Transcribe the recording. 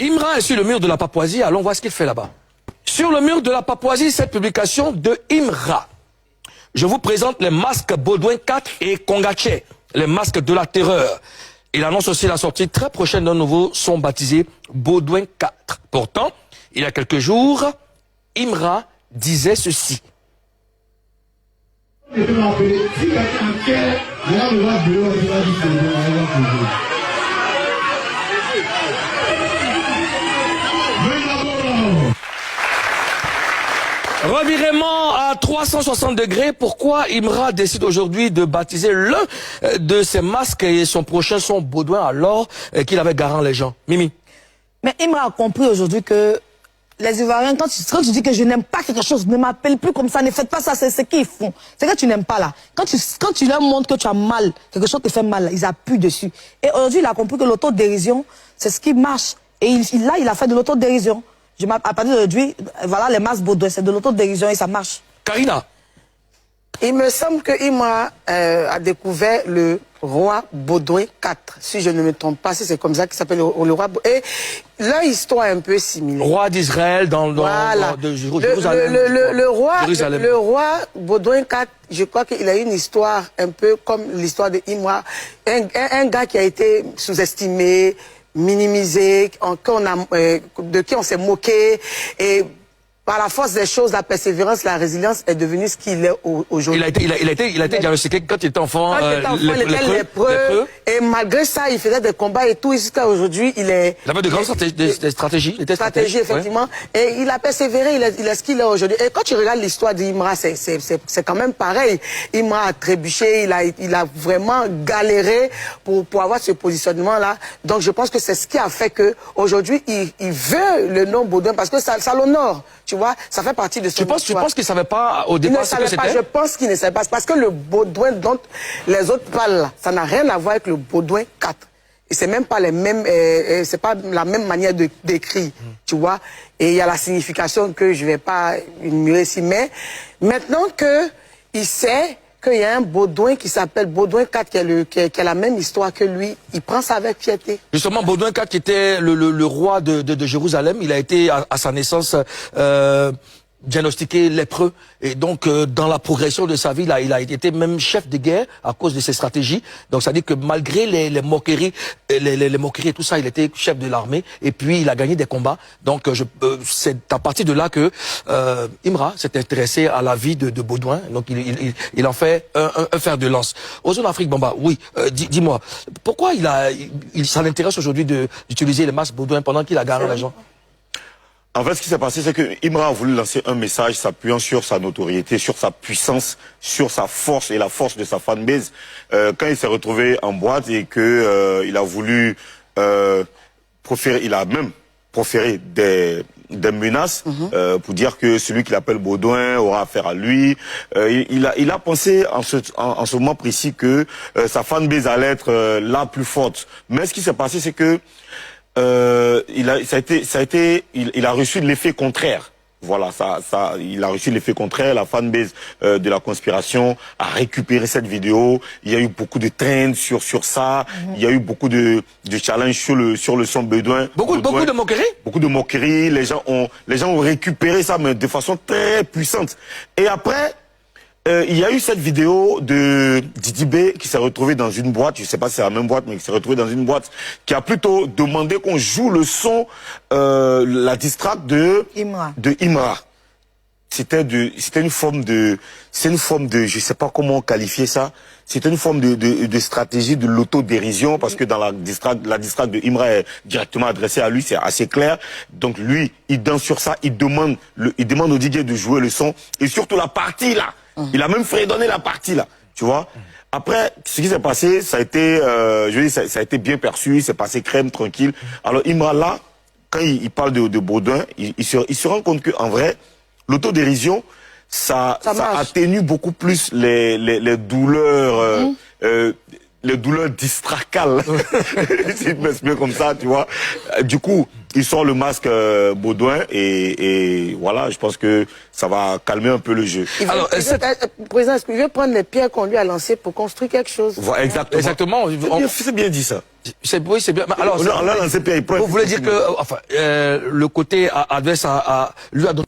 Imra est sur le mur de la Papouasie, allons voir ce qu'il fait là-bas. Sur le mur de la Papouasie, cette publication de Imra. Je vous présente les masques Baudouin 4 et Kongache, les masques de la terreur. Il annonce aussi la sortie très prochaine d'un nouveau son baptisé Baudouin 4. Pourtant, il y a quelques jours, Imra disait ceci. Revirement à 360 degrés, pourquoi Imra décide aujourd'hui de baptiser l'un de ses masques et son prochain son Baudouin alors qu'il avait garant les gens? Mimi. Mais Imra a compris aujourd'hui que les Ivoiriens, quand tu dis que je n'aime pas quelque chose, ne m'appelle plus comme ça, ne faites pas ça, c'est ce qu'ils font. C'est que tu n'aimes pas là. Quand tu leur montres que tu as mal, quelque chose te fait mal, là, ils appuient dessus. Et aujourd'hui, il a compris que l'autodérision, c'est ce qui marche. Et il a fait de l'autodérision. À partir d'aujourd'hui, voilà, les masques Baudouin, c'est de l'autodérision et ça marche. Karina. Il me semble que Imra a découvert le roi Baudouin IV, si je ne me trompe pas, si c'est comme ça qu'il s'appelle le roi Baudouin. Et leur histoire est un peu similaire. Roi d'Israël voilà. de Jérusalem. Le roi Baudouin IV, je crois qu'il a une histoire un peu comme l'histoire de Imra. Un gars qui a été sous-estimé, minimisé, de qui on s'est moqué, et par la force des choses, la persévérance, la résilience est devenue ce qu'il est aujourd'hui. Il a été diagnostiqué quand il était enfant. Quand il était enfant, il était lépreux. Et malgré ça, il faisait des combats et tout. Jusqu'à aujourd'hui, il avait de grandes stratégies. Stratégies, effectivement. Ouais. Et il a persévéré, il est ce qu'il est aujourd'hui. Et quand tu regardes l'histoire d'Imra, c'est quand même pareil. Imra a trébuché, il a vraiment galéré pour avoir ce positionnement-là. Donc je pense que c'est ce qui a fait qu'aujourd'hui, il veut le nom Baudouin parce que ça l'honore. Tu vois, ça fait partie de son histoire. Tu penses qu'il ne savait pas au départ ce que c'était? Je pense qu'il ne savait pas. Parce que le Baudouin dont les autres parlent là, ça n'a rien à voir avec le Baudouin 4. Et c'est même pas les mêmes, c'est pas la même manière d'écrire, tu vois. Et il y a la signification que je vais pas énumérer ici. Mais maintenant qu'il sait qu'il y a un Baudouin qui s'appelle Baudouin IV, qui a la même histoire que lui, il prend ça avec fierté. Justement, Baudouin IV qui était le roi de Jérusalem, il a été à sa naissance diagnostiqué lépreux. Et donc, dans la progression de sa vie, là, il a été même chef de guerre à cause de ses stratégies. Donc, ça dit que malgré les moqueries, les moqueries et tout ça, il était chef de l'armée. Et puis, il a gagné des combats. Donc, c'est à partir de là que Imra s'est intéressé à la vie de Baudouin. Donc, il en fait un fer de lance. Aux zones Afrique, Bamba, oui, dis-moi, pourquoi ça l'intéresse aujourd'hui d'utiliser les masques Baudouin pendant qu'il a gagné l'argent? En fait, ce qui s'est passé, c'est que Imra a voulu lancer un message s'appuyant sur sa notoriété, sur sa puissance, sur sa force et la force de sa fanbase. Quand il s'est retrouvé en boîte et que il a voulu il a même proféré des menaces pour dire que celui qu'il appelle Baudouin aura affaire à lui. Il a pensé en ce moment précis que sa fanbase allait être la plus forte. Mais ce qui s'est passé, c'est que il a reçu l'effet contraire. Voilà, il a reçu l'effet contraire. La fanbase de la conspiration a récupéré cette vidéo. Il y a eu beaucoup de trends sur ça. Il y a eu beaucoup de challenges sur le son Baudouin. Beaucoup de moqueries. Beaucoup de moqueries. Les gens ont récupéré ça, mais de façon très puissante. Et après, il y a eu cette vidéo de Didi B qui s'est retrouvé dans une boîte, je sais pas si c'est la même boîte, mais qui s'est retrouvé dans une boîte, qui a plutôt demandé qu'on joue le son, la distract de Imra. C'était une forme de, je sais pas comment qualifier ça, c'était une forme de stratégie de l'autodérision, parce que dans la distract de Imra est directement adressée à lui, c'est assez clair. Donc lui, il danse sur ça, il demande au DJ de jouer le son, et surtout la partie là. Il a même fredonné la partie là, tu vois. Après, ce qui s'est passé, ça a été, ça a été bien perçu, c'est passé crème, tranquille. Alors Imra là, quand il parle de Baudouin, il se rend compte qu'en vrai, l'autodérision, ça atténue beaucoup plus les douleurs, les douleurs distracales, si je m'exprime comme ça, tu vois. Du coup, il sort le masque Baudouin et voilà, je pense que ça va calmer un peu le jeu. Président, est-ce qu'il veut prendre les pierres qu'on lui a lancées pour construire quelque chose? Voilà, exactement. Exactement. C'est bien dit ça. Oui, c'est bien. Mais alors, on a lancé Pierre, il prend- vous voulez dire que, enfin, le côté adverse lui a donné